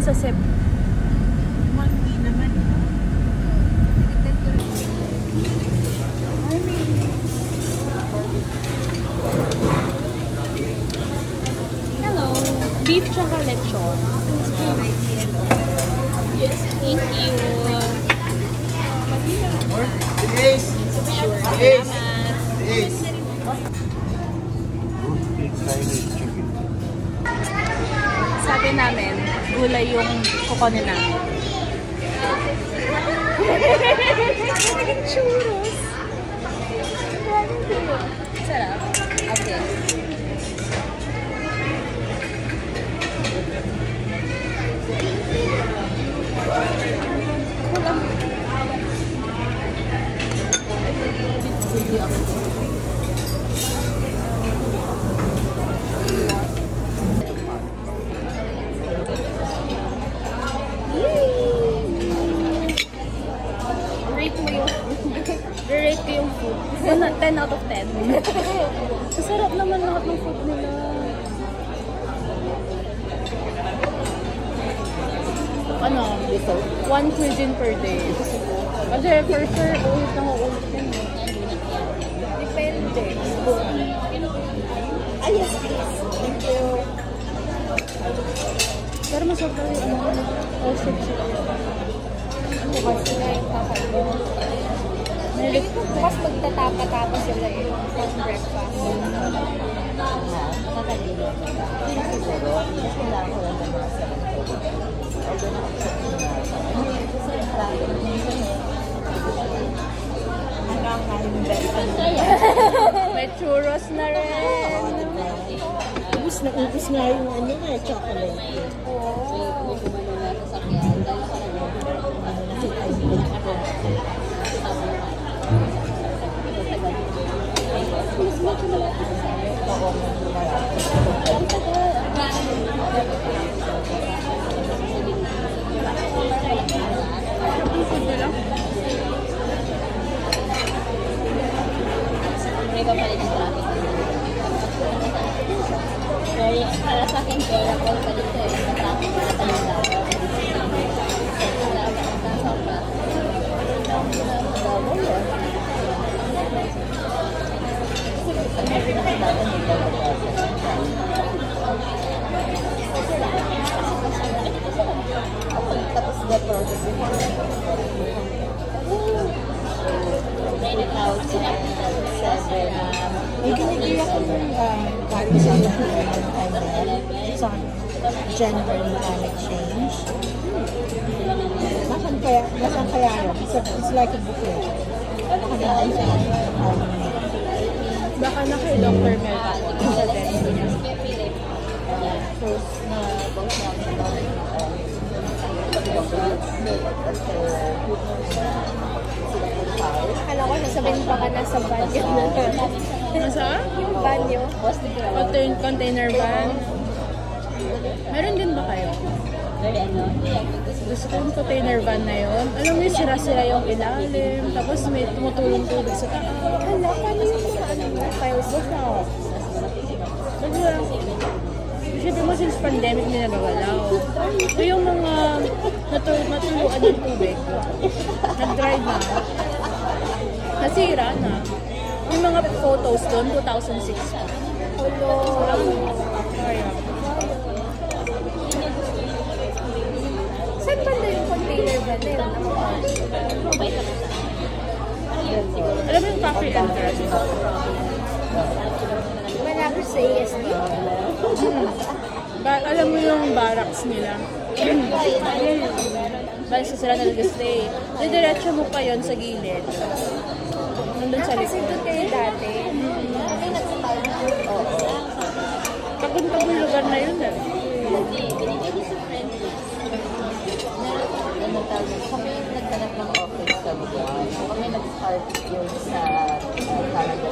sa Cebu. Manggi naman. Hello. Beef tsaka lechon. Yes, thank you. Yes. Sure. Yes. Salamat. Yes. Sabi namin, gulay yung kukunin namin. Churros. Rate mo yung rate ko yung food. 10 out of 10. Masarap naman lahat ng food nila. Ano? One cuisine per day. Kasi for sure, ulit na ulit yun. Depende. Ay, yes, please. Thank you. Pero masarap na yung ano, all six sila. Kasi nga yung kakalo. Hindi ko bukas magtatapa-tapa sila eh. Pag breakfast. Nakakagilo. Siguro, mas kailangan ko lang ng mga 7:30. Although kasi May churros na rin. ubus nga yung ano nga, chocolate. Para sa akin, pera ko pa dito eh. Traffic na tayo dapat. Tapos gato. May kinigil ako ng galing sa sa gender and climate change. Nasaan kaya yun? It's like a booklet. Baka naman sa Baka na kay Dr. Mel ako. first na boss namin Akala ko nasabihin pa ka na sa banyo. Nasa? Yung banyo. Container van. Meron din ba kayo? Gusto ko yung container van na yun. Alam mo yung sira-sira yung ilalim. Tapos may tumutulong tubig sa taas. Hala, paano yung mga ano mo? Files mo? Siyempre mo since pandemic hindi nagawalaw. So yung mga natuluan ng tubig, nag-dry na. Nasira na. Yung mga photos doon, 2006. Hello. Kaya. Saan ba na yung container ba na yun? Alam mo yung factory entrance? Malapit sa ESD? Alam mo yung barracks nila? Balik sa sila nag-stay. Didiretso mo pa yun sa gilid. Nandun sa Kasi likod. doon kayo dati. Pagod-pagod lugar na yun eh. kami nagtanap ng office sa Buwan. Kami nag-start yun sa Canada.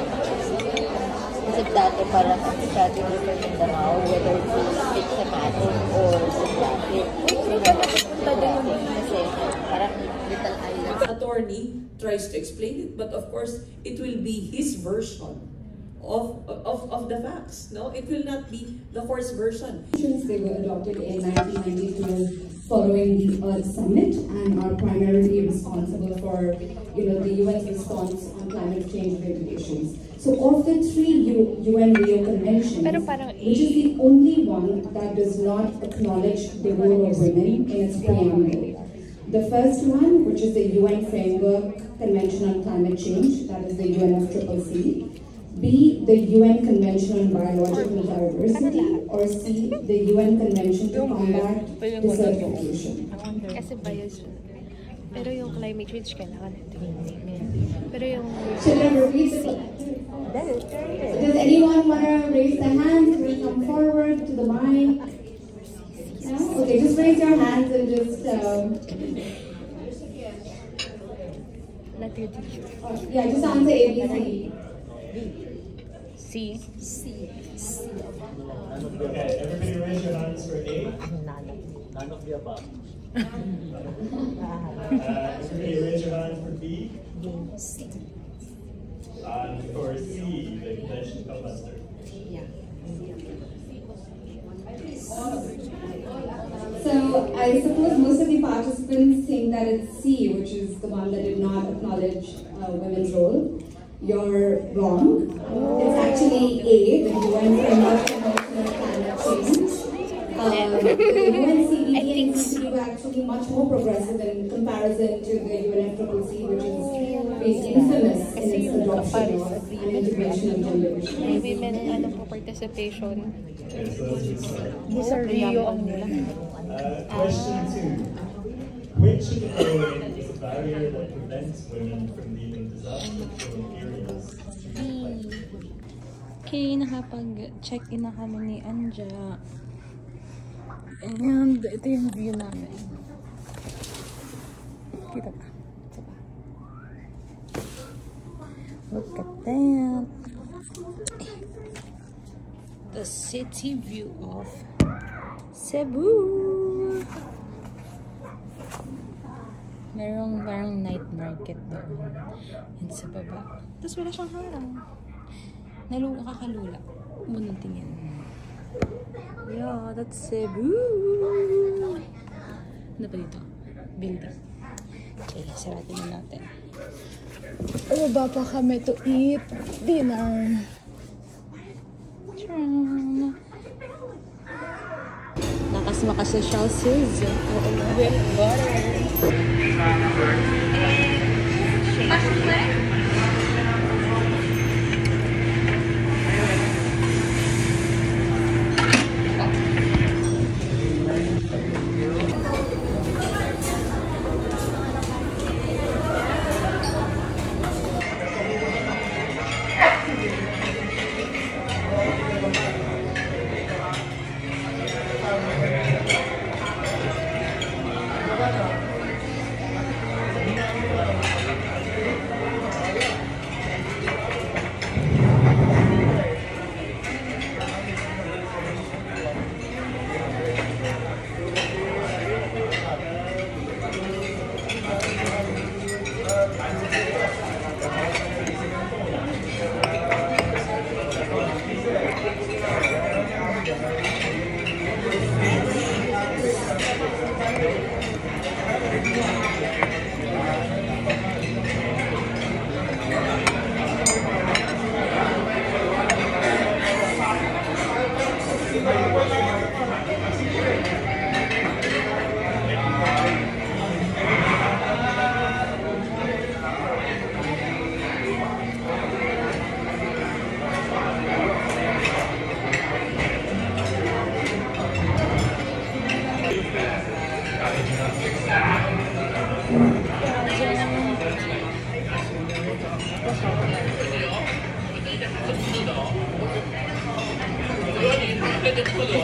Kasi dati parang ang study ko sa Mindanao, whether to speak sa Matin or sa Jacket. Kasi parang little island. Attorney tries to explain it, but of course, it will be his version of the facts. No, it will not be the court's version. They were adopted in 1992 following the Earth Summit and are primarily responsible for, the UN's response on climate change regulations. So, of the three UN Rio Conventions, which is the only one that does not acknowledge the role of women in its preamble. The first one, which is the UN Framework Convention on Climate Change, that is the UNFCCC. B, the UN Convention on Biological Diversity, or C, the UN Convention to Combat Desertification. Kasi bias. Pero yung climate change kailangan natin. Pero yung... Should I repeat it? Does anyone want to raise their hands? Will come forward to the mic? No? Okay, just raise your hands and just... Natin your teacher. Yeah, just answer A, B, C. C. Okay, everybody raise your hands for A. None of the above. Everybody raise your hands for B. C. And for C, the convention cluster. So I suppose most of the participants think that it's C, which is the one that did not acknowledge women's role. You're wrong. It's actually A, the UN Framework for Climate Change. The UNCDP were actually much more progressive in comparison to the UNFCCC, which is infamous in its adoption of and integration of gender issues. Women participation. Okay, so let's just start. These are Rio ang nila. Question 2. Which of the following is a barrier that prevents women from leaving disaster-prone areas? Okay, nakapag-check-in na kami ni Anja. And ito yung view namin. Kita ba? Ito ba? Look at that. The city view of Cebu. Merong parang night market doon. And sa baba. Tapos wala siyang harang. Nakakalula. Munong tingin. Yeah, that's Cebu. Ano pa dito? Building. Okay, saratin na natin. Baba pa kami to eat dinner. Nakasmaka-social sis. With water.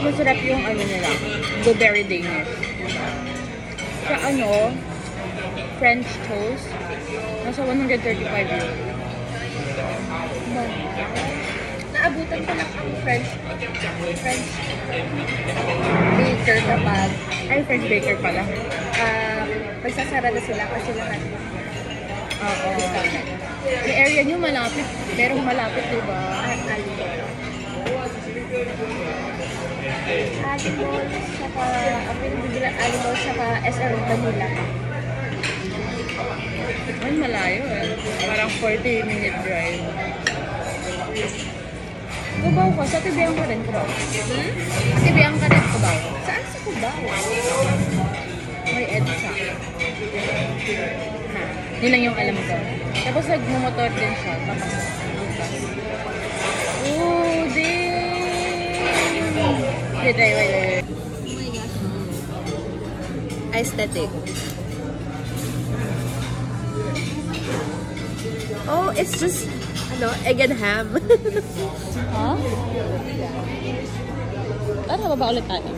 Masarap yung ano nila, blueberry Danish. Sa ano, French toast, nasa 135 euro. Naabutan ko lang ang French baker kapag, ay French baker pala. Pagsasara na sila kasi lahat. Oo. Yung area nyo malapit, merong malapit diba? Alimol, saka, ang pinagbibilang Alimol, saka SR Manila. Ay, malayo eh. Parang 40-minute drive. Cubao ko, sa Tibiang ka rin, Cubao. Sa Tibiang ka rin, Cubao. Saan sa Cubao? May EDSA. Yun lang yung alam ko. Tapos nagmumotor din siya. Oh, damn! Wait. Oh my gosh. Aesthetic. Oh, it's just, egg and ham. Huh? Ano ba ulit tayo?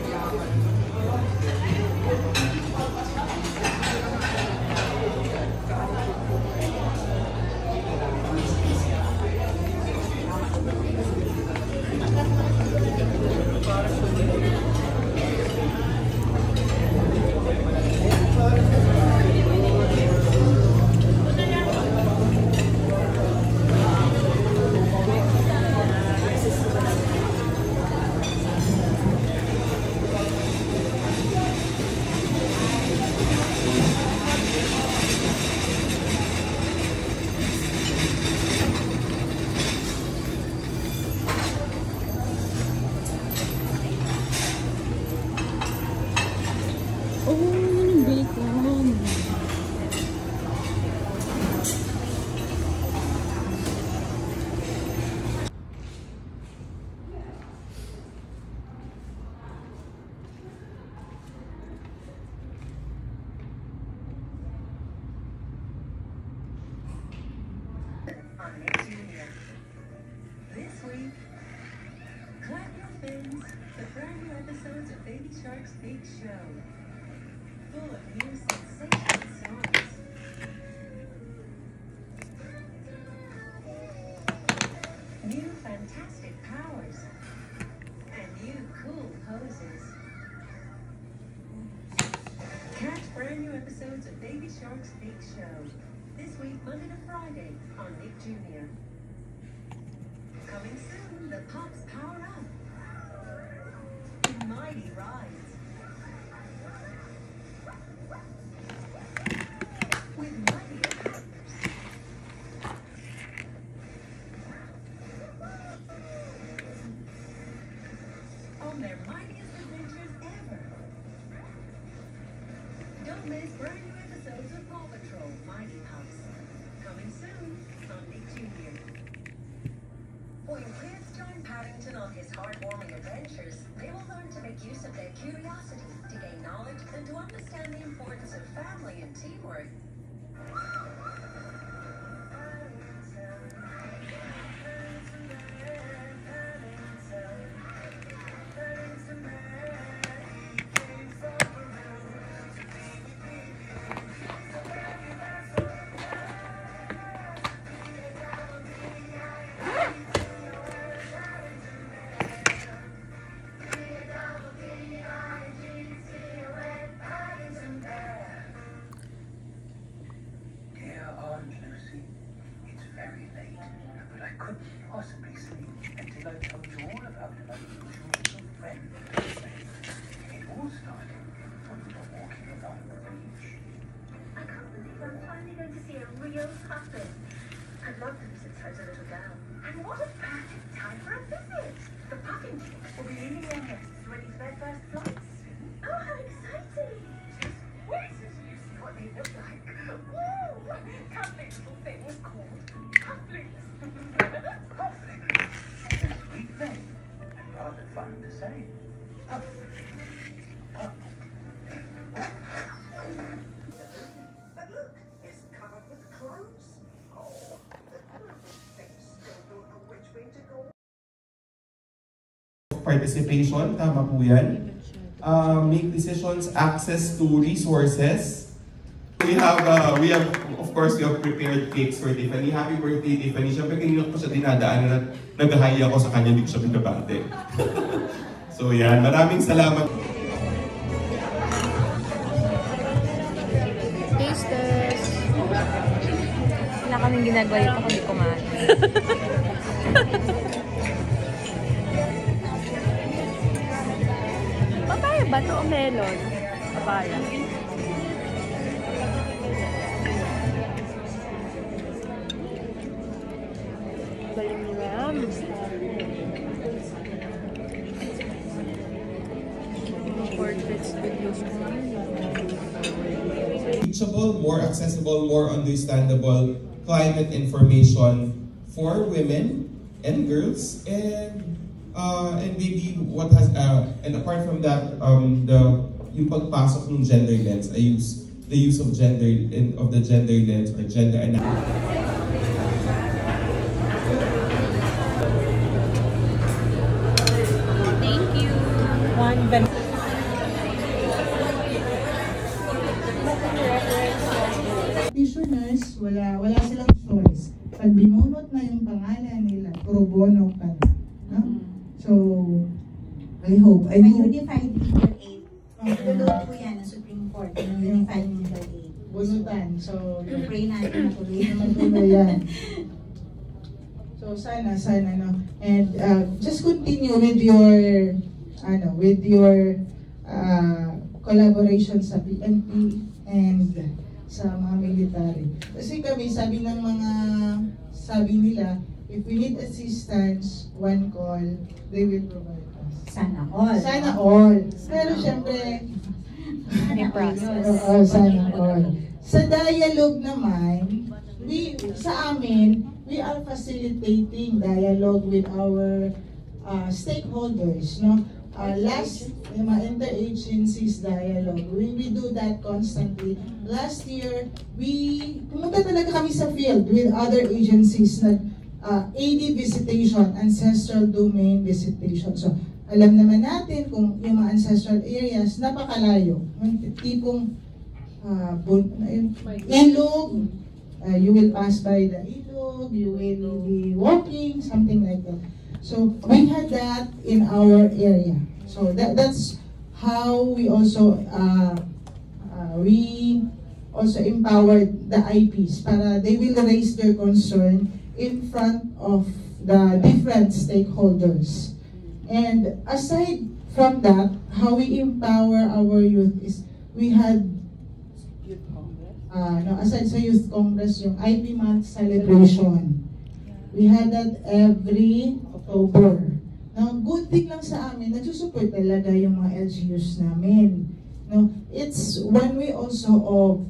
brand new episodes of Baby Shark's Big Show. Full of new sensational songs. New fantastic powers. And new cool poses. Catch brand new episodes of Baby Shark's Big Show. This week, Monday to Friday, on Nick Jr. Coming soon, the Pups Power Up. Mighty Rides. With mightier partners. On their mightiest adventures ever. Don't miss brand new episodes of Paw Patrol, Mighty Pups. Coming soon on Nick Jr. When kids join Paddington on his heartwarming adventures, they will learn to make use of their curiosity to gain knowledge and to understand the importance of family and teamwork. Possibly sleep until I told you all about my usual friend. It all started when we were walking along the beach. I can't believe I'm finally going to see a real puppet. I'd loved him since I was a little girl. And what a perfect time for a visit. The Puffingtons will be leaving their nests ready for their first flights soon. Oh, how exciting! Just wait until you see what they look like. Woo! Cuddly little things called pufflings. Sweet name, and rather fun to say. Puff. Puff. But look, it's covered with clothes. Oh, they still don't know which way to go. Participation, tama po yan. Make decisions, access to resources. We have, of course, we have prepared cakes for Tiffany. Happy birthday, Tiffany. Siyempre, kanina ko siya dinadaanan at nag-hi ako sa kanya, hindi ko siya binabate. So yan, maraming salamat. Taste test. Wala kaming ginagawa dito kundi kumain. Papaya ba ito o melon? Papaya. Reachable, more accessible, more understandable climate information for women and girls, and maybe what has and apart from that, yung pagpasok ng gender lens, the use of the gender lens or gender analysis. Practitioners, wala silang choice. Pag binunot na yung pangalan nila, pro bono ka na. No? So, I hope. May Unified Legal Aid. Tulog po yan ng Supreme Court. Yung Unified Legal Aid. Bunutan. So, pray natin matuloy. Matuloy yan. So, sana, no? And just continue with your collaboration sa PNP and sa mga military. Kasi kami, sabi nila, if we need assistance, one call, they will provide us. Sana all. Sana all. Pero syempre, sana all. Sa dialogue naman, sa amin, we are facilitating dialogue with our stakeholders, no? Last, yung mga inter-agencies dialogue, we do that constantly. Last year, pumunta talaga kami sa field with other agencies, AD visitation, ancestral domain visitation. So, alam naman natin kung yung mga ancestral areas, napakalayo. Yung tipong ilog, you will pass by the ilog, you will be walking, something like that. So we had that in our area. So that's how we also empowered the IPs para they will raise their concern in front of the different stakeholders. And aside from that, how we empower our youth is we had aside sa Youth Congress, yung IP Month celebration. We had that every October. Now, good thing lang sa amin, nagsusupport talaga yung mga LGUs namin. No, it's one way also of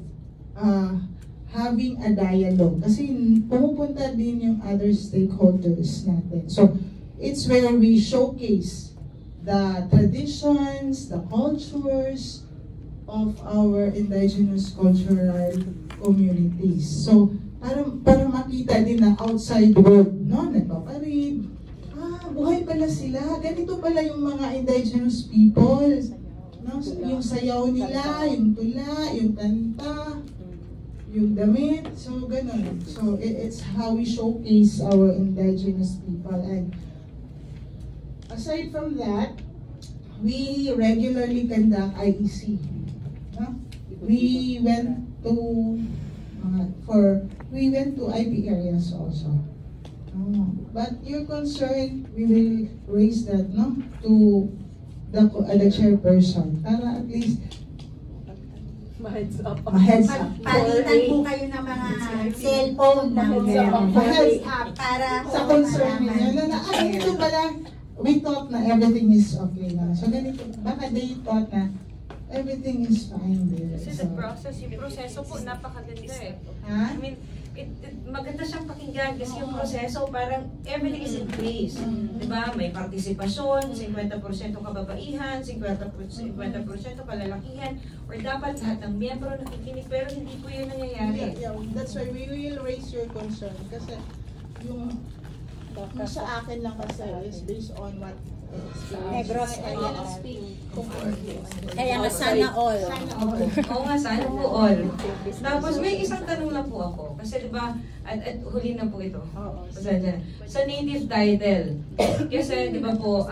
having a dialogue. Kasi pumupunta din yung other stakeholders natin. So, it's where we showcase the traditions, the cultures of our indigenous cultural communities. So, para makita din na outside world, no? Nagpaparade, buhay pala sila. Ganito pala yung mga indigenous people. No? Yung sayaw nila, yung tula, yung kanta, yung damit. So, ganun. So, it's how we showcase our indigenous people. And aside from that, we regularly conduct IEC. No? We went to IP areas also. But your concern, we will raise that to the chairperson para at least ma-heads up. Palitan po kayo ng mga cellphone na ma-heads up para sa concern ninyo na ito pala, we thought na everything is okay na. So ganito, baka they thought na everything is fine there. Kasi So, yung proseso po, napakaganda eh. Ha? I mean, maganda siyang pakinggan kasi yung proseso parang everything is in place. Diba? May partisipasyon, 50% kababaihan, 50% kalalakihan, or dapat lahat ng miyembro nakikinig, pero hindi po yun nangyayari. Yeah, that's why we will raise your concern kasi yung sa akin lang kasi is based on what Negros Kaya nga sana all. Oo nga, sana po all. Tapos may isang tanong lang po ako. Kasi diba, at huli na po ito. Sa native title. Kasi diba po,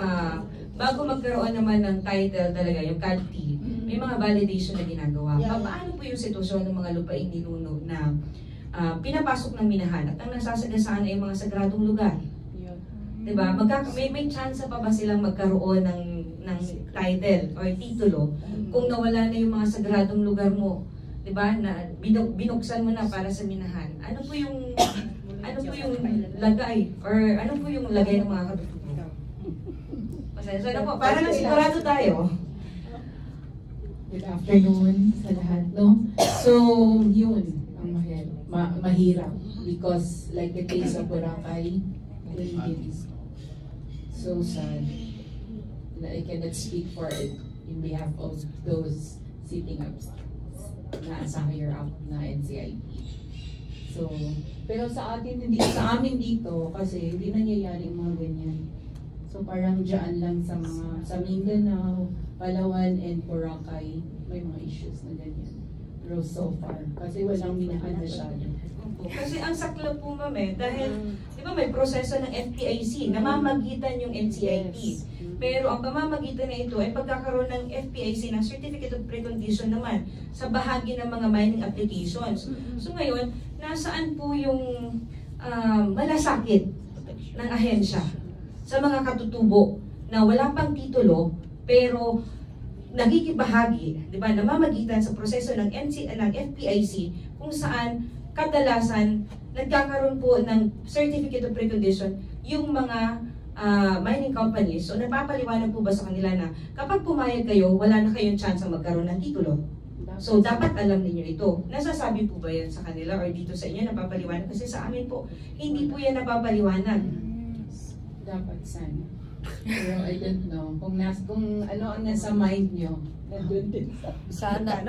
bago magkaroon naman ng title talaga, yung CALTI, may mga validation na ginagawa. Paano po yung sitwasyon ng mga lupaing ninuno na pinapasok ng minahan at ang nasasagasaan ay mga sagradong lugar? Diba? May chance pa ba silang magkaroon ng title or titulo kung nawala na yung mga sagradong lugar mo? Diba? Na binuksan mo na para sa minahan. Ano po yung lagay or ano po yung lagay ng mga katutubo? Pasensya na po, para lang sigurado tayo. Good afternoon sa lahat, no? So, yun ang mahirap because like the case of Boracay, it's so sad. I cannot speak for it in behalf of those sitting up na sa higher up na NCIP. So, pero sa amin dito kasi hindi nangyayari mga ganyan. So parang dyan lang sa Mindanao, Palawan and Boracay may mga issues na ganyan. Pero so far, kasi walang minahan masyado. Kasi ang saklap po ma'am dahil di ba may proseso ng FPIC, namamagitan yung NCIP. Pero ang pamamagitan na ito ay pagkakaroon ng FPIC ng Certificate of Precondition naman sa bahagi ng mga mining applications. So ngayon, nasaan po yung malasakit ng ahensya sa mga katutubo na wala pang titulo pero nagkikibahagi, di ba, namamagitan sa proseso ng FPIC kung saan kadalasan nagkakaroon po ng Certificate of Precondition yung mga mining companies. So napapaliwanag po ba sa kanila na kapag pumayag kayo, wala na kayong chance ang magkaroon ng titulo? So dapat alam niyo ito. Nasasabi po ba yan sa kanila or dito sa inyo napapaliwanag? Kasi sa amin po, hindi po yan napapaliwanag. Dapat sana. Pero I don't know. Kung ano ang nasa mind nyo, nandun din sa... Sana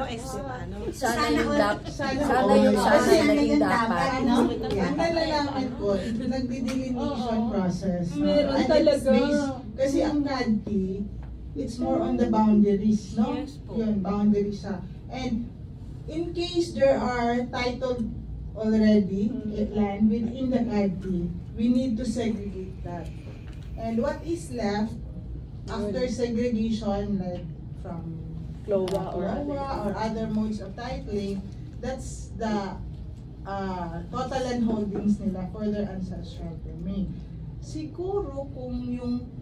yung naging dapat. Ang nalalaman ko, nagdi-delineation process. Meron And talaga. it's based, kasi ang GADP, it's more on the boundaries, no? Yes po. Yun, boundaries siya. And in case there are titled already land within the GADP, we need to segregate that. And what is left after segregation, like from CLOA or other modes of titling, that's the total land holdings nila for their ancestral domain. Siguro kung yung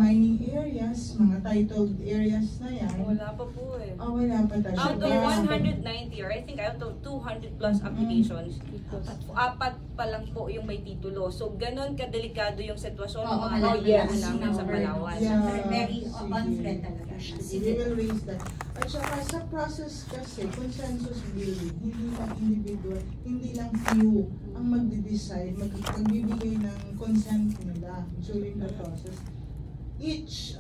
mining areas, mga titled areas na yan. Wala pa po eh. Wala pa tayo. Out of 190 or I think out of 200 plus applications, 4 pa lang po yung may titulo. So ganon kadelikado yung sitwasyon ng mga nalilihan namin sa Palawan. Very on-thread talaga siya. We will raise that. At saka sa process kasi, consensus building, hindi lang individual, hindi lang few ang magde-decide, magbibigay ng consent nila during the process. Each,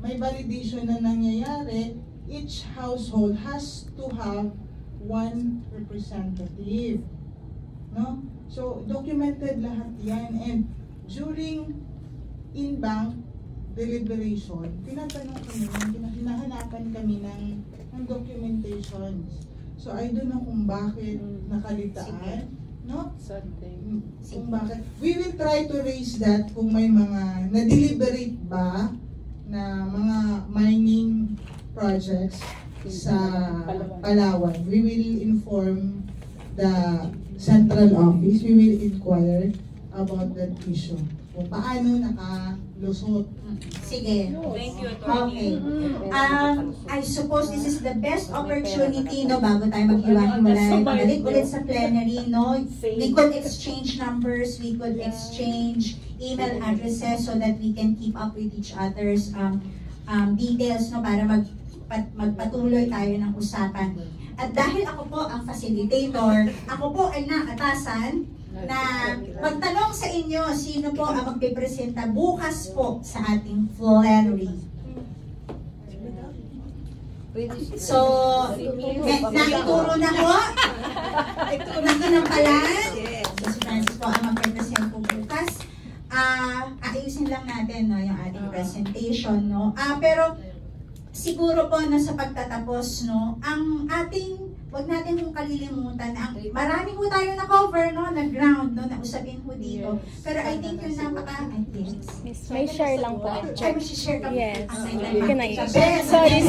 may validation na nangyayari, each household has to have one representative. No? So, documented lahat yan. And during in-bank deliberation, tinatanong kami, hinahanapan kami ng documentations. So, I don't know kung bakit nakalitaan. No? Kung bakit. We will try to raise that kung may mga na-deliberate ba na mga mining projects sa Palawan. We will inform the central office. We will inquire about that issue. Kung paano nakalusot. Sige. Thank you, Okay. I suppose this is the best opportunity, no, bago tayo maghiwa-hiwalay, balik ulit sa plenary, no? We could exchange numbers, we could exchange email addresses so that we can keep up with each other's details, no, para magpatuloy tayo ng usapan. At dahil ako po ang facilitator, ako po ay nakatasan na magtanong sa inyo sino po ang magpipresenta bukas po sa ating plenary. So, nakituro na ko. Nakinampalan. So, si Francis po ang magpipresent po bukas. Ayusin lang natin, no, yung ating presentation, no. Pero siguro po na sa pagtatapos, no, ang ating, wag natin kung kalilimutan na marami po tayo na cover, no, na ground, no, na usapin po dito. Pero I think yung may share lang po. Ay, may share ka. Yes. Can I? Sorry.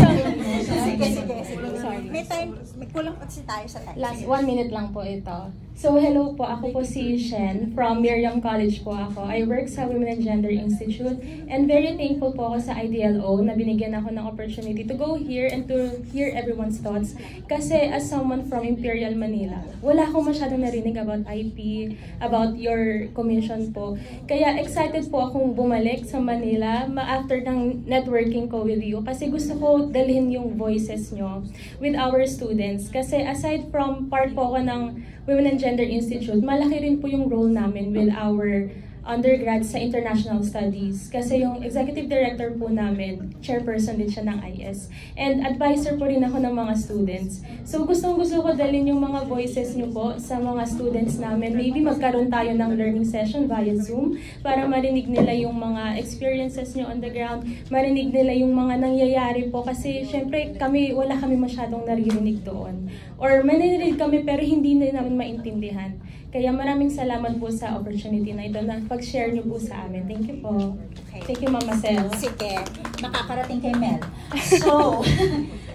May time, may kulang pa tayo sa time. Last 1 minute lang po ito. So hello po, ako po si Shen from Miriam College po ako. I work sa Women and Gender Institute and very thankful po ako sa IDLO na binigyan ako ng opportunity to go here and to hear everyone's thoughts. Kasi as someone from Imperial Manila, wala akong masyadong narinig about IP, about your commission po. Kaya excited po akong bumalik sa Manila after ng networking ko with you kasi gusto ko dalhin yung voices nyo with our students. Kasi aside from part po ako ng Women and Gender Institute, malaki rin po yung role namin with our undergrads sa international studies. Kasi yung executive director po namin, chairperson din siya ng IS. And advisor po rin ako ng mga students. So gustong-gusto ko dalhin yung mga voices niyo po sa mga students namin. Maybe magkaroon tayo ng learning session via Zoom para marinig nila yung mga experiences niyo on the ground, marinig nila yung mga nangyayari po. Kasi syempre wala kami masyadong naririnig doon. Or manininig kami pero hindi na namin maintindihan. Kaya maraming salamat po sa opportunity na ito na pag-share niyo po sa amin. Thank you po. Okay. Thank you, Mama Sel. Sige, makakarating kay Mel.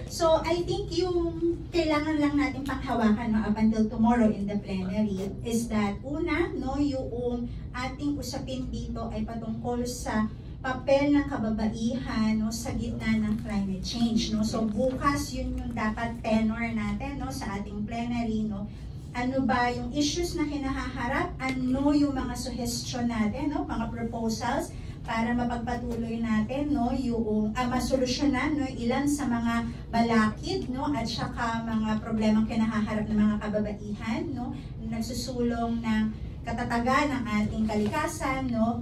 So I think yung kailangan lang natin panghawakan, no, up until tomorrow in the plenary is that una, no, yung ating usapin dito ay patungkol sa papel ng kababaihan, no, sa gitna ng climate change, no. So bukas yun yung dapat tenor natin, no, sa ating plenary, no. Ano ba yung issues na kinahaharap? Ano yung mga suggestion natin, no, mga proposals para mapagpatuloy natin, no, yung masolusyonan, no, ilan sa mga balakid, no, at saka mga problemang kinahaharap ng mga kababaihan, no, nagsusulong ng katatagan ng ating kalikasan, no.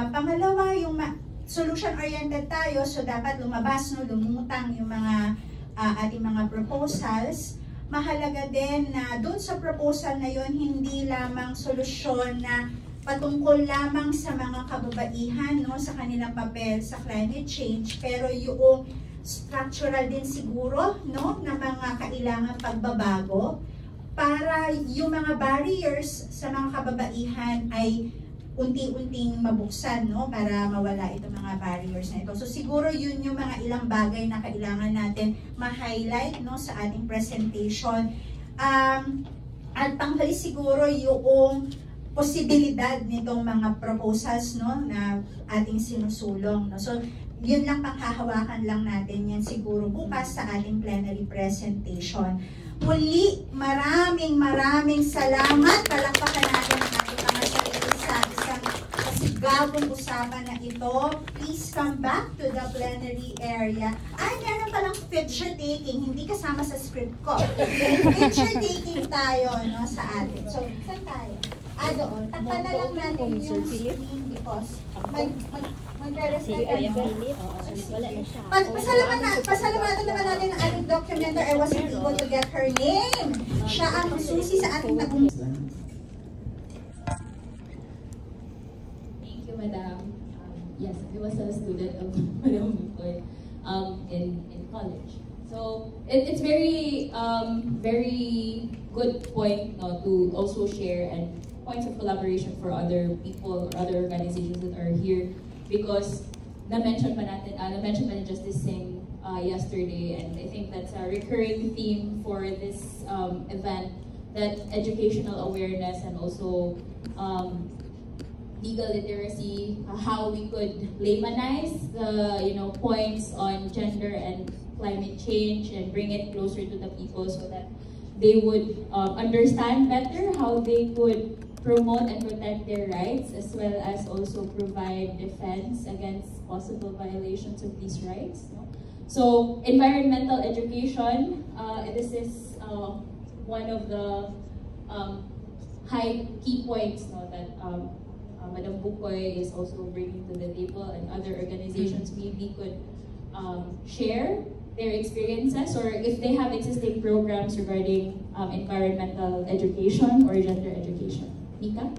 Pangalawa, yung solution-oriented tayo, so dapat lumabas, no, lumutang yung mga ating mga proposals. Mahalaga din na doon sa proposal na yon hindi lamang solusyon na patungkol lamang sa mga kababaihan, no, sa kanilang papel sa climate change, pero yung structural din siguro, no, na mga kailangan pagbabago para yung mga barriers sa mga kababaihan ay unti-unting mabuksan, no, para mawala itong mga barriers na ito. So siguro yun yung mga ilang bagay na kailangan natin ma-highlight, no, sa ating presentation. At panghali siguro yung posibilidad nitong mga proposals, no, na ating sinusulong, no. So yun lang, panghahawakan lang natin yan siguro bukas sa ating plenary presentation. Muli, maraming salamat. Palakpakan natin ang ating mga sarili sa isang kasigabong usapan na ito. Please come back to the plenary area. Ay, meron palang picture taking, hindi kasama sa script ko. Picture taking tayo, no, sa atin. So, saan tayo? Doon. Takpan na lang natin yung screen because magre-respect pasalamatan naman natin ang ating documenter. I wasn't able to get her name. Siya ang susi sa ating tagumpay. Thank you, Madam. Yes, I was a student of Madam Bukoy in college. So it's very good point, no, to also share and points of collaboration for other people or other organizations that are here, because na-mention pa ni Justice Singh yesterday, and I think that's a recurring theme for this event, that educational awareness and also legal literacy, how we could laymanize the points on gender and climate change and bring it closer to the people so that they would understand better how they could promote and protect their rights, as well as also provide defense against possible violations of these rights. So environmental education, this is one of the high key points, no, that Madam Bukoy is also bringing to the table, and other organizations maybe could share their experiences, or if they have existing programs regarding environmental education or gender education. Nika?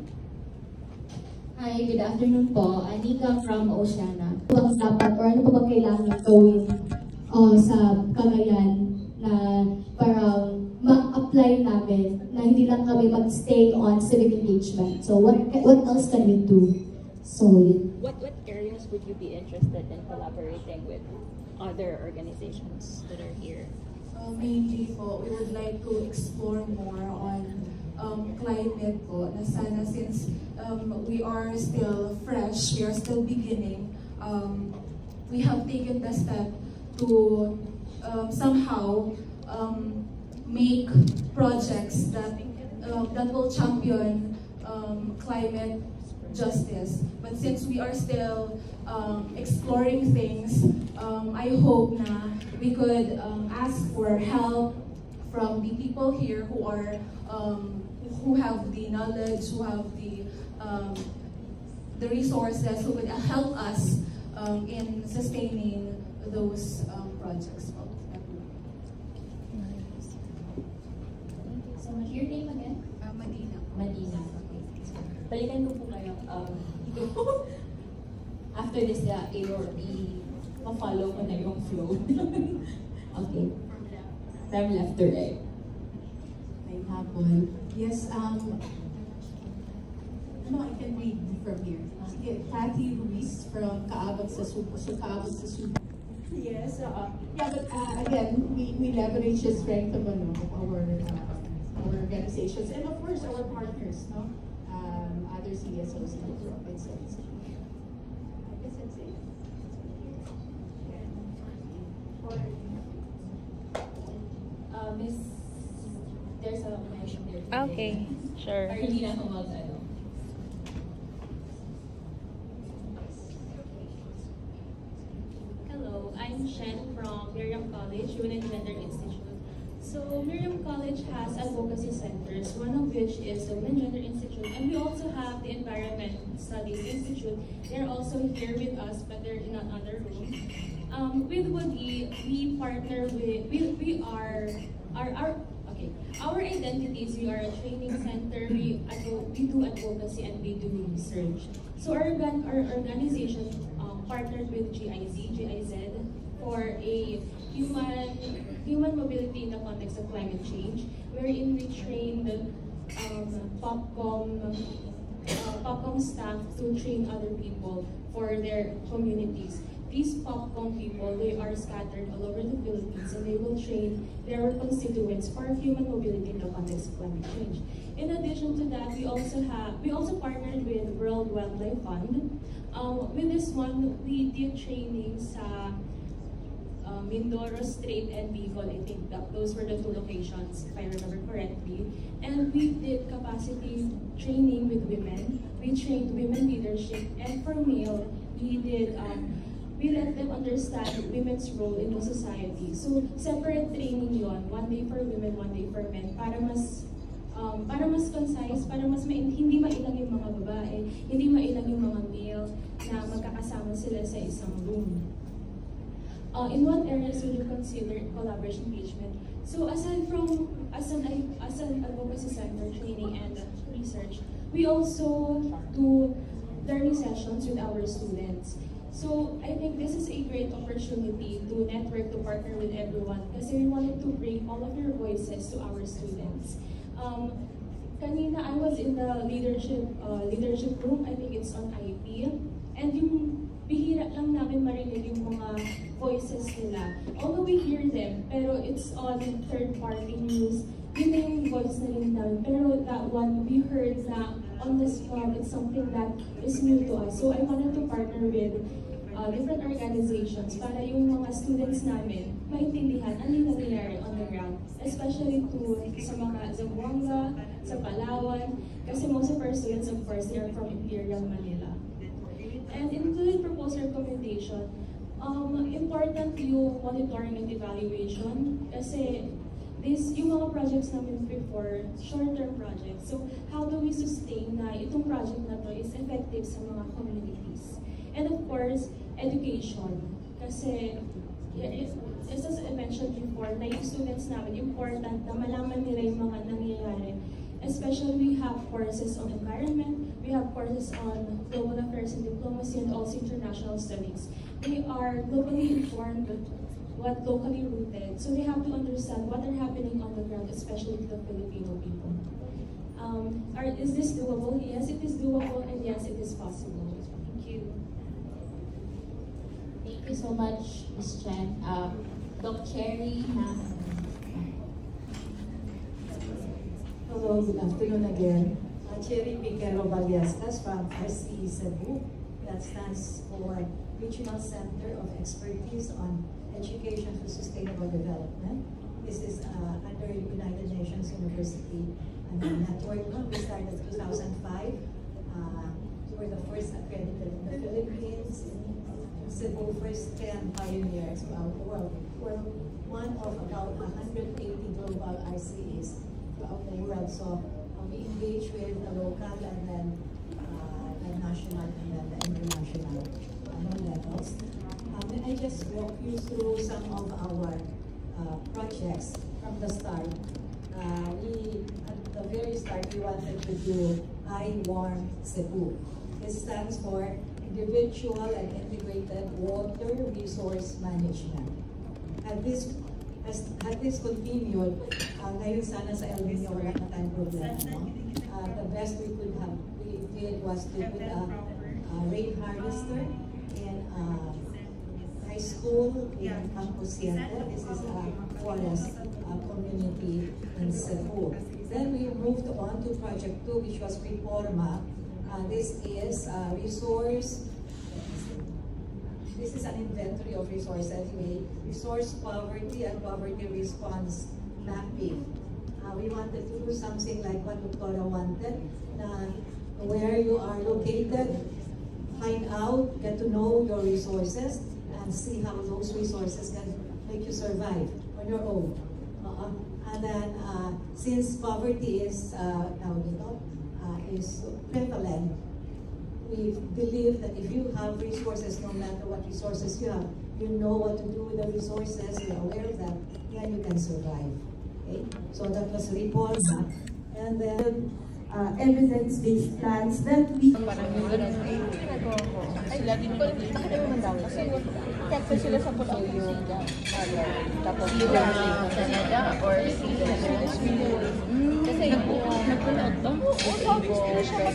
Hi, good afternoon po. Nika from Oceana. Ano pa dapat or ano pa ba kailangan gawin sa Cagayan na parang ma-apply namin na hindi lang kami mag-stay on civic engagement. So what else can we do? So what areas would you be interested in collaborating with other organizations that are here? Mainly po, we would like to explore more on climate po, na sana since we are still fresh, we are still beginning, we have taken the step to somehow make projects that will champion climate justice. But since we are still exploring things, I hope na we could ask for help from the people here who are who have the knowledge, who have the resources, who would help us in sustaining those projects. So your name again? Madina. Madina. Okay. Balikan ko po kayo. After this, i-follow ko na yung flow. Okay. From left to right. May hapon. Yes, I can read from here. Sige, Cathy Ruiz from Kaabag sa Subo. So Kaabag sa Subo. Yes, yeah, but again, we leverage the strength of our organizations and of course our partners, no? Other CSOs and provinces. I guess that's it. Miss, there's a mention there. Okay, sure. Or hindi na ako mag-ano. Hello, I'm Shen from Miriam College, Women and Gender Institute. So Miriam College has advocacy centers, one of which is the Women and Gender Institute, and we also have the Environment Studies Institute. They're also here with us, but they're in another room. With Woody, we partner with, our identities, we are a training center, we do advocacy and we do research. So our organization partnered with GIZ for a human mobility in the context of climate change, wherein we trained POPCOM staff to train other people for their communities. These POPCOM people, they are scattered all over the Philippines, and they will train their constituents for human mobility in the context of climate change. In addition to that, we also partnered with World Wildlife Fund. With this one, we did training sa Mindoro, Strait, and Bicol. I think that those were the 2 locations, if I remember correctly. And we did capacity training with women. We trained women leadership, and for male, we let them understand women's role in the society. So, separate training yon, 1 day for women, 1 day for men, para mas concise, para mas hindi mailang yung mga babae, hindi mailang yung mga male na magkakasama sila sa isang room. In what areas would you consider collaboration engagement? So, aside from as an advocacy center, training and research, we also do learning sessions with our students. So I think this is a great opportunity to network, to partner with everyone, kasi we wanted to bring all of your voices to our students. Kanina I was in the leadership room, I think it's on IP, and yung bihira lang namin marinig yung mga voices nila. Although we hear them, pero it's on third-party news. Yun na yung voice na rin namin. Pero that one, we heard na on the spot, it's something that is new to us. So I wanted to partner with different organizations para yung mga students namin maintindihan ano yung nangyayari on the ground. Especially sa mga Zamboanga, sa Palawan, kasi most of our students, of course, they are from Imperial Manila. And including proposal recommendation, important yung monitoring and evaluation kasi yung mga projects namin before, short-term projects. So, how do we sustain na itong project na to is effective sa mga communities? And of course, education. Kasi, as I mentioned before, na yung students namin, important na malaman nila yung mga nangyayari. Especially, we have courses on environment, we have courses on global affairs and diplomacy, and also international studies. They are globally informed, what locally rooted. So they have to understand what are happening on the ground, especially to the Filipino people. Is this doable? Yes, it is doable, and yes, it is possible. Thank you. Thank you so much, Ms. Chen. Doc Cherry. Hello, good afternoon again. Cherry Piquero Ballestas from RCE Cebu. That stands for Regional Center of Expertise on Education for Sustainable Development. This is under United Nations University network. We started in 2005. We were the first accredited in the Philippines. Cebu first 10 pioneers throughout the world. We're one of about 180 global RCEs throughout the world. So we engage with the local and then the national and then the international levels. May I just walk you through some of our projects from the start. At the very start, we wanted to do I-WARM Cebu. This stands for Individual and Integrated Water Resource Management. Had this continued, ngayon sana sa El Nino wala na tayong problema. The best we did was to put a rain harvester in high school in Campo Siete. This is a forest community in Cebu. Then we moved on to Project 2, which was Reforma. This is resource. This is an inventory of resource anyway. Resource poverty and poverty response mapping. We wanted to do something like what Doctora wanted, where you are located, find out, get to know your resources, and see how those resources can make you survive on your own. And then, since poverty is is prevalent, we believe that if you have resources, no matter what resources you have, you know what to do with the resources, you're aware of that, then you can survive. Okay? So that was report. And then evidence-based plans that we... Ay, lagi nyo kasi kapag sila sa pulang yung tapos sila Canada or kasi nagpunod ba? Oo, sabi sila siya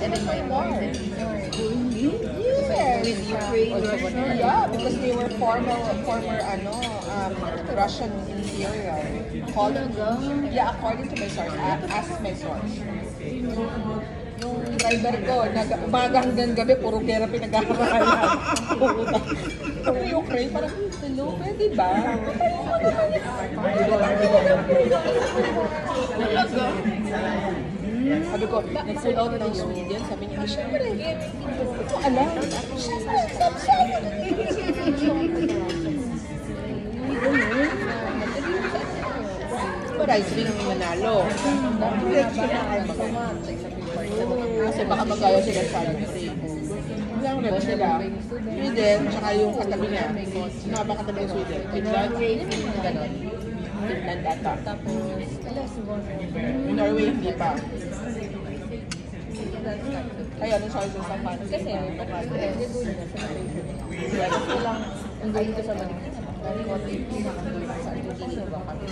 and then my war. Yes. With Ukraine. Yeah, because they were former Russian imperial. Yeah, according to my source. Ask my source. Yung driver ko, umaga hanggang gabi, puro pera pinag-aharayan. Pero yung Ukraine, parang, hello, pwede ba? Sabi ko, nag-pull out ng Sweden, sabi niya, syempre, hindi ko alam. Rice rin ang manalo. Kasi baka magkaya sila sa country. Ilang rin sila. Sweden, tsaka yung katabi niya. Sumaba katabi yung Sweden. Finland, gano'n. Finland ata. Tapos, Norway, hindi pa. Kaya nung sa isang sampan. Kasi, lang, ang gawin ko sa Manila. Dari ko, sa Argentina ba kami?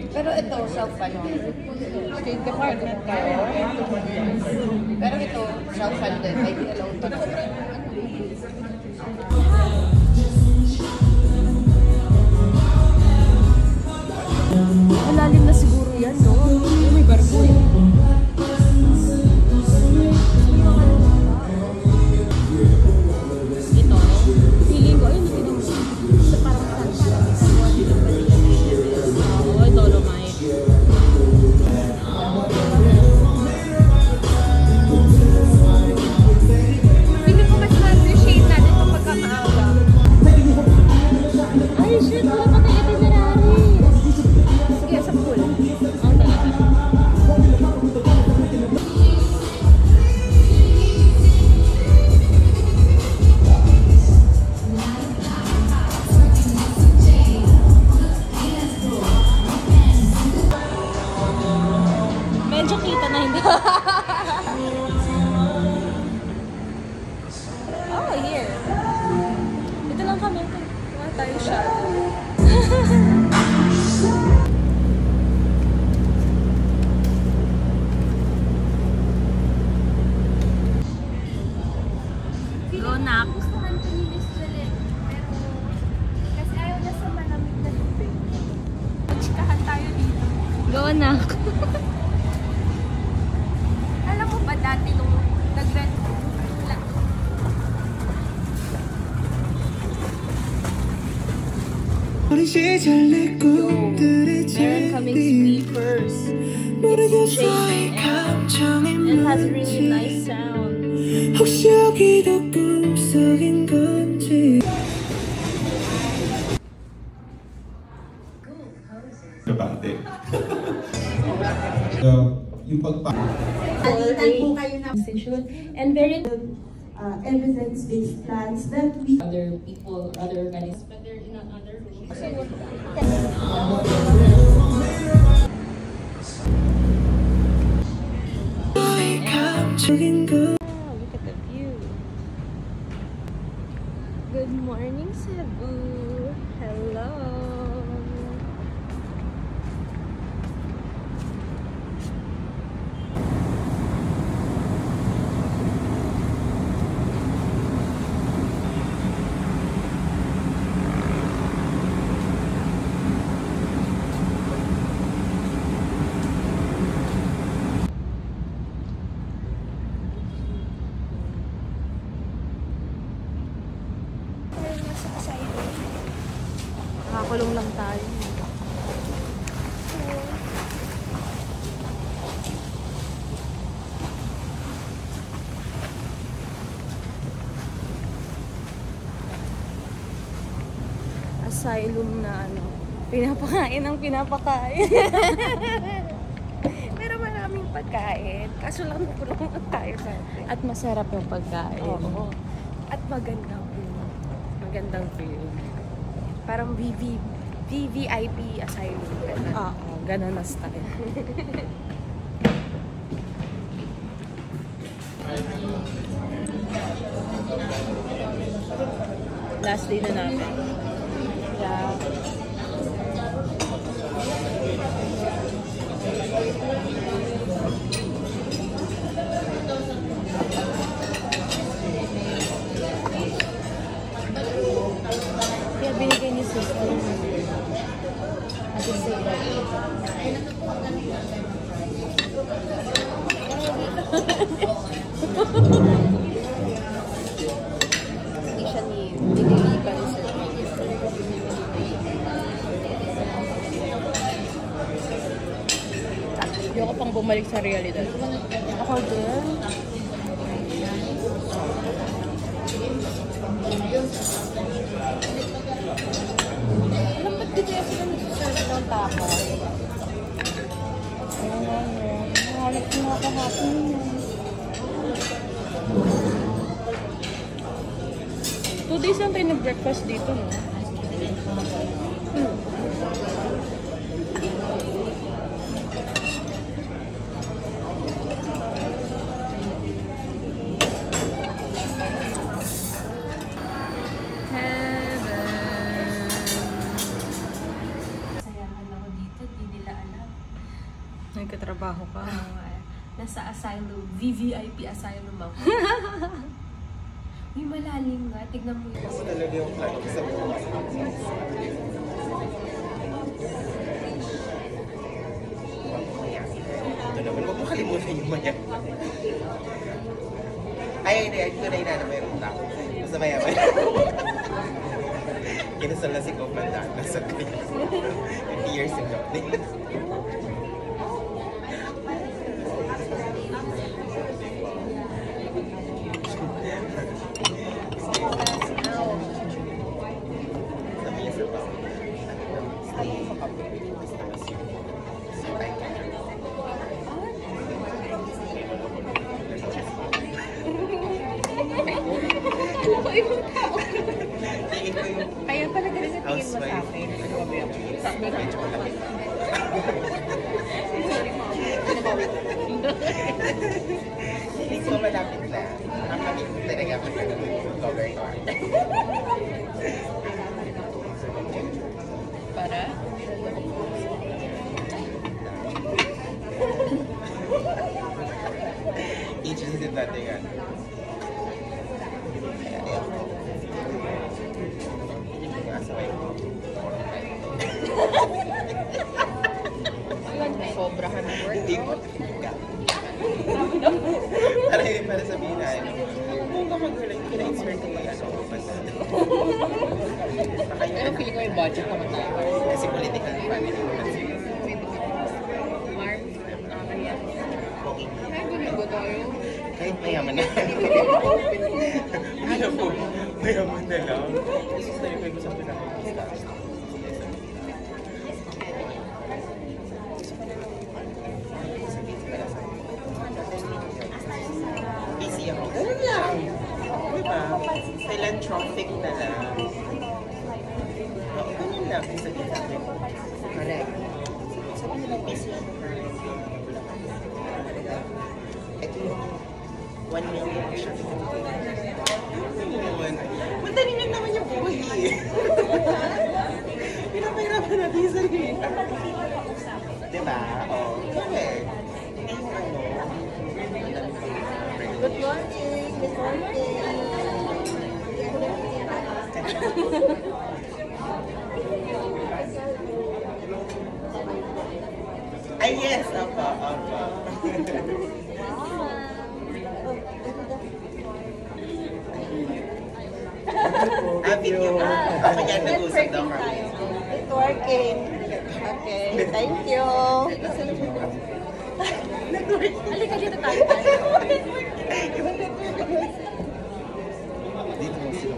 Pero ito, self-funded. State Department tayo. Pero ito, self-funded. May alone pa na. Malalim na siguro yan, no? May barko eh. Ito, feeling ko, ayun, hindi naman sa parang oo, ito, lumay. Feeling ko mas ma-appreciate natin kung pagkakaawa. Ay, shit, wala pa tayo itinerary. Sige, sa pool. Ang talaga. Medyo kita na hindi. Oh, here. Ito lang kami. Wala tayo siya. Go, Nak. Gustuhan ko ni Miss Juliet, pero kasi ayaw na sa malamig na tubig. Magchikahan tayo dito. Go, Nak. Alam mo ba dati nung nag-rent lang? Meron kaming speakers. It's JBL. It has really nice sound. Kabante. Yung pagpa... Alitan po kayo na institute and very evidence-based plans that we... Other people, other organizations, but they're in another room. Look at the view. Good morning, Cebu. Hello. Nakakulong lang tayo. As asylum na ano, pinapakain ng pinapakain. Pero maraming pagkain. Kaso lang nakulungan tayo sa atin. At masarap yung pagkain. Oo. At magandang view. Magandang view. Parang VVIP asylum. Oo, ganun na style. Last day na namin. Yeah. Kaya binigay ni sister. At yung sister. Hindi siya binilipan ni sister. Ayoko pang bumalik sa realidad. Ako din. Alam ba't di kaya sila nagsiserve ng taco? Halos na kahapon yun. 2 days lang tayo nag-breakfast dito, no? Nagkatrabaho ka. Nasa asylum, VVIP asylum ako. Uy, malalim nga. Tignan mo yun. Kasi talaga yung flight sa buhay. Ito naman, huwag mo kalimutan yung maya. Ay, hindi. Ay, tunay na mayroon na. Basta maya-maya. Kinasal na si Comandant. Nasa 50 years ago. Kaya pala ganun na tingin mo sa akin. Sakto na. Sorry, mom. Hindi ko malapit na. Nakakabit talaga ako sa cover ko. Para? Interested natin yan. Sobrahan ng work. Hindi mo. Para sabihin na, kung kapag kina-insert ko ba yan, mas Pero feeling ko yung budget naman tayo. Kasi political family ko kasi. Mark, kaya. Ay, gumigo tayo. Kahit mayaman na. Ano po? Mayaman na lang. Kasi tayo kayo sa pinaka-discuss. Busy ako. Ganun lang. Diba? Philanthropic na lang. Ganun lang. Sabihin natin. Correct. Sabihin nila busy ako. Ito yung 1 million siya. Madali lang naman yung buhay. Pinapahirapan natin yung sarili. Diba? Oo. Correct. Good morning. Good morning. Ay, yes. Apa. Happy you. Ako yan, nag-usap daw kami. It's working. Okay, thank you. Halika dito tayo. Dito mo sila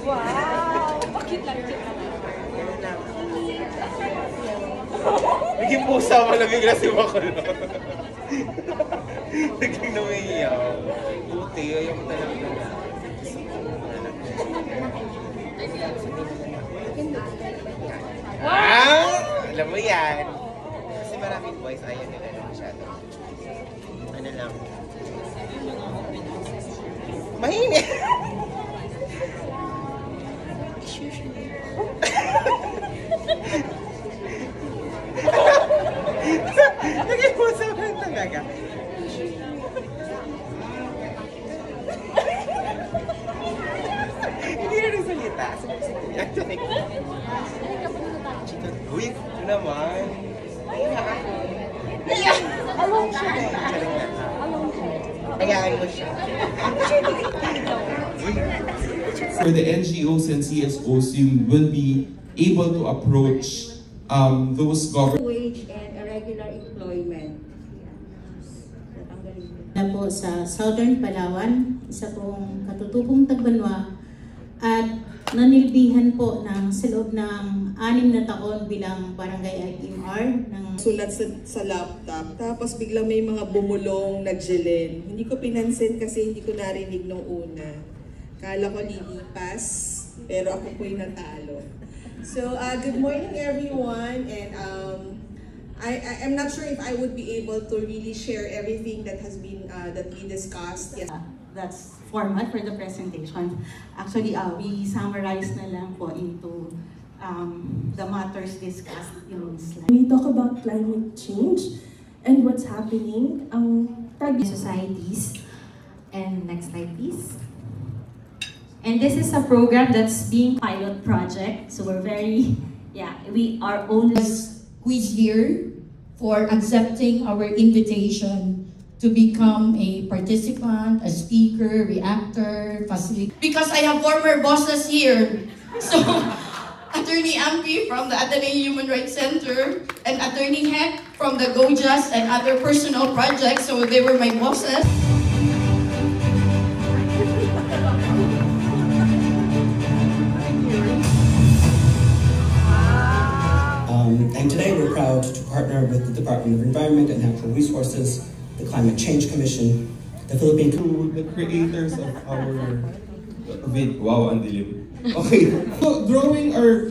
Wow! Bakit lang siya? Naging pusa mo, nabigla si Makulo. Naging namiyaw. Buti, ayaw mo talaga. Alam mo yan. Kasi maraming boys, ayaw nila na masyado. Ano lang. Mahinit! Naging pusa mo lang talaga. Hindi na nagsalita. Uy, ito naman. Alone siya. Ayain mo siya. For the NGOs and CSOs, you will be able to approach those government wage and irregular employment. Na po sa Southern Palawan, isa pong katutubong Tagbanwa, at nanilbihan po sa loob ng 6 na taon bilang barangay IPMR. Sulat sa laptop, tapos biglang may mga bumulong nagjelin. Hindi ko pinansin kasi hindi ko narinig nung una. Kala ko lilipas, pero ako po'y natalo. So, good morning everyone, and I'm not sure if I would be able to really share everything that has been that we discussed. Yes. That's format for the presentation. Actually, we summarized na lang po into the matters discussed in this slide. We talk about climate change and what's happening in societies. And next slide, please. And this is a program that's being pilot project. So we're very, we are only who's here for accepting our invitation to become a participant, a speaker, reactor, facilitator. Because I have former bosses here. So, Attorney Ampi from the Ateneo Human Rights Center and Attorney Heck from the GoJust and other personal projects. So they were my bosses. And today we're proud to partner with the Department of Environment and Natural Resources, the Climate Change Commission, the Philippine... To the creators of our... Wow, ang dilim. Okay, so drawing our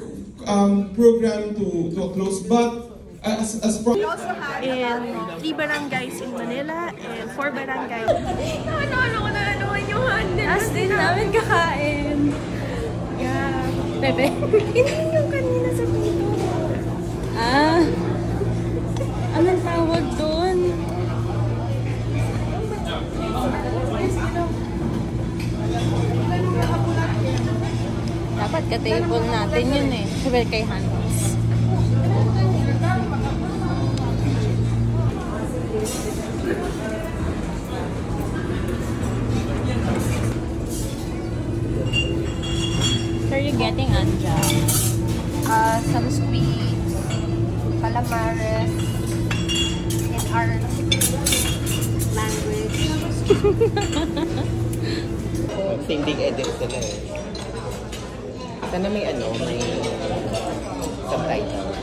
program to a close, but as we also have in 3 barangays in Manila and 4 barangays. Ano yung handle? As din namin kakain. Yeah. Pepe? Hindi yung kanina sa dito. Anong tawag doon? Dapat ka-table natin yun eh. Sabi kay Hans. So are you getting Anja? Some sweets, calamares, in our language. Sinding edit sila eh. Sana may may subtitle.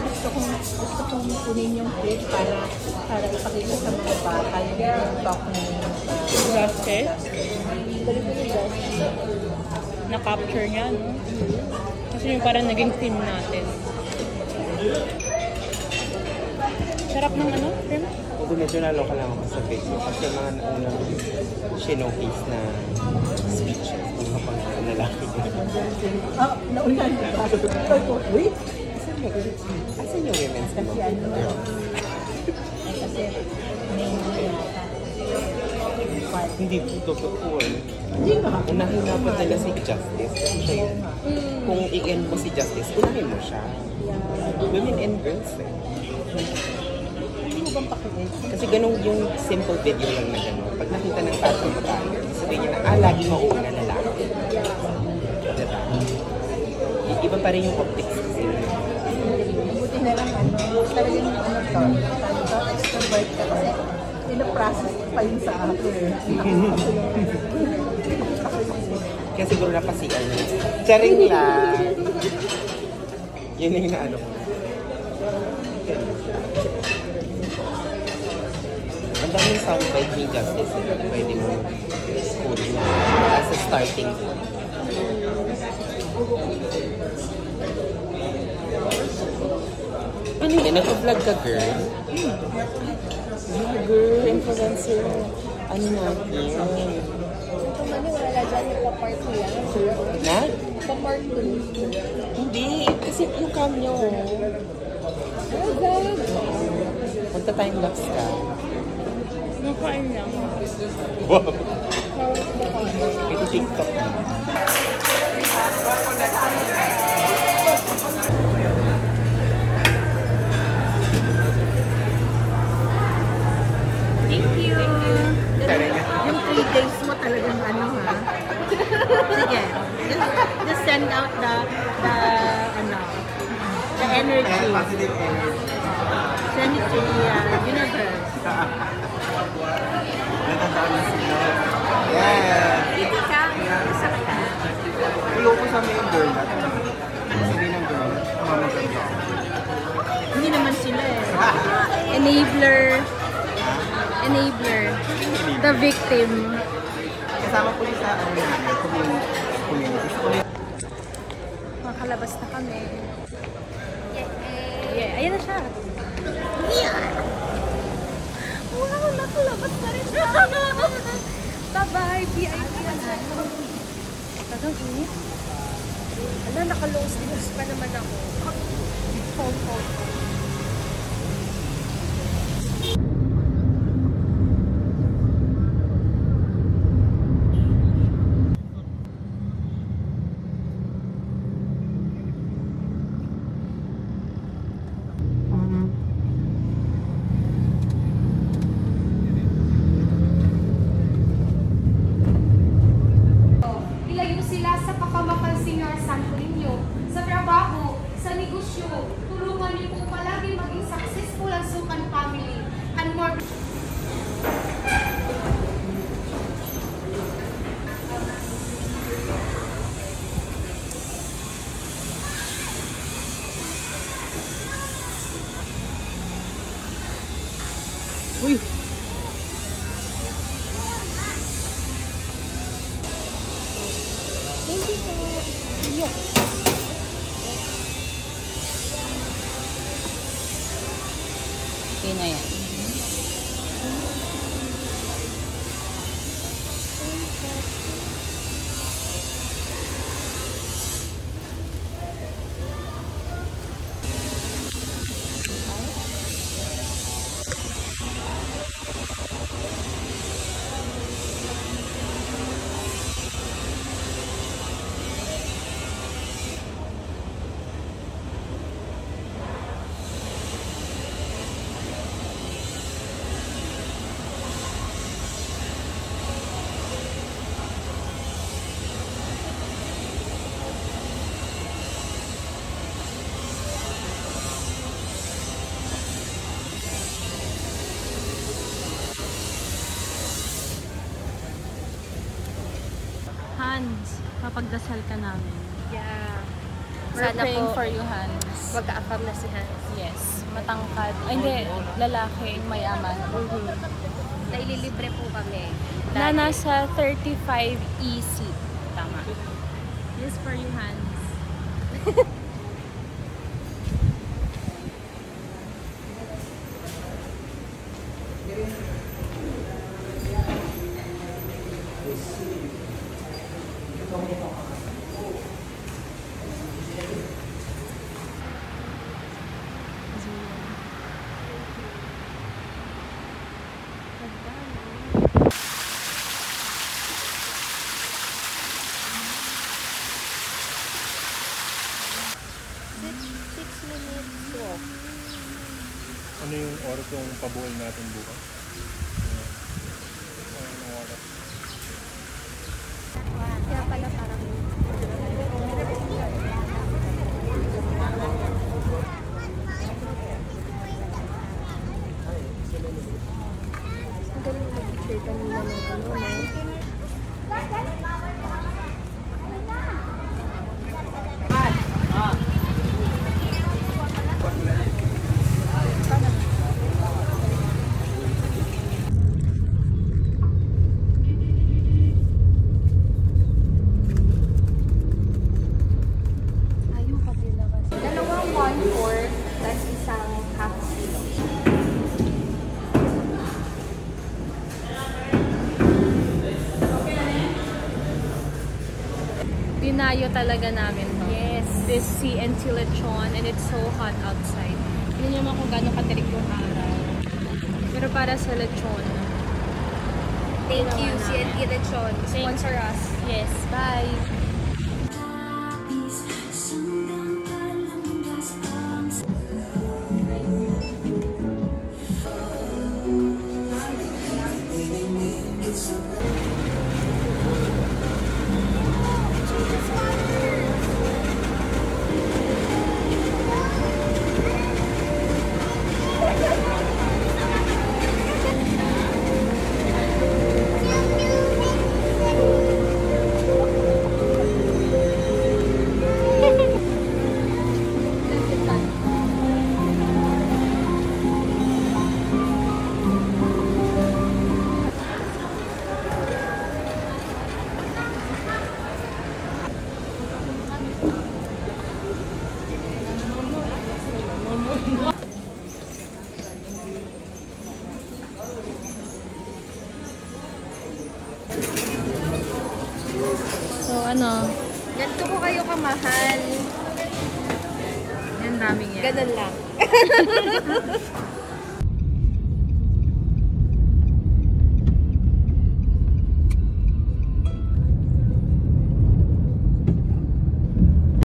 Gusto kong kunin yung clip para ipakita sa mga bata yung talk ni Justice. Na-capture niya, no? Kasi yung parang naging theme natin. Sarap ng Prim? Ito medyo naloka lang ako sa Facebook kasi mga naunang showcase na speeches kung kapag lalaki. Naulan ka. Wait! Asan yung women's club? Kasi hindi po totoo. Unahin dapat nila si Justice. Kasi siya yun. Kung i-end mo si Justice, unahin mo siya. Women and girls eh. Hindi mo bang pakinig? Kasi ganun yung simple video lang na gano'n. Pag nakita ng tatlong babae, sabihin niya na, lagi mauuna lalaki. Iba pa rin yung optics. Buti na lang talagang extrovert ka kasi pinaprocess pa yun sa akin. Kaya siguro napasiyan na. Charing lang. Yun yung naano ko. Ang daming soundbite ni Justice na pwede mo school na as a starting point. Ano yun? Nag-vlog ka, girl? Girl, influencer. Ano natin? Maniwala dyan yung pa-part 2 yan. Na? Pa-part 2. Hindi. Kasi yung cam nyo. Oh, God. Magta-time-lapse ka. Nakain lang. Wow. Ito TikTok na. Thank you. Yung 3 days mo talagang ano ha? Sige. Just send out the energy. Positive energy. Send it to the universe. Yeah. Hindi ka. Isa ka. Tulo ko sa main girl na. Sige ng girl. Mamaganda. Hindi naman sila eh. Enabler. The victim. Kasama po sa community. Makalabas na kami. Yeah, ayan na siya. Yeah! Wow, nakalabas na rin siya. Bye-bye, VIP na siya. Tagang init. Ala, naka-long sleeves pa naman ako. Ilayo sila sa kapamapansing Santo Niño, sa trabaho, sa negosyo. Tulungan niyo po palagi maging successful ang Sukan family and more. Uy! Okay na yan. Hans, mapagdasal ka namin. Yeah. We're Sana praying po, for you, Hans. magka-affirm na si Hans. Yes, matangkad. Ay, hindi, lalaki, mayaman. Naililibre po kami. Na nasa 35 EC. Tama. Yes, for you, Hans. Ano yung oras yung pabuhay natin bukas? Anong oras? Kaya pala parang Dinayo talaga namin to. Yes. This CNT lechon and it's so hot outside. Hindi naman kung gano'ng katirik yung araw. Pero para sa lechon. Thank you, CNT Lechon. Sponsor us. Yes, bye. So ano? Ganito ko kayo kamahal. Yan daming yan. Ganun lang.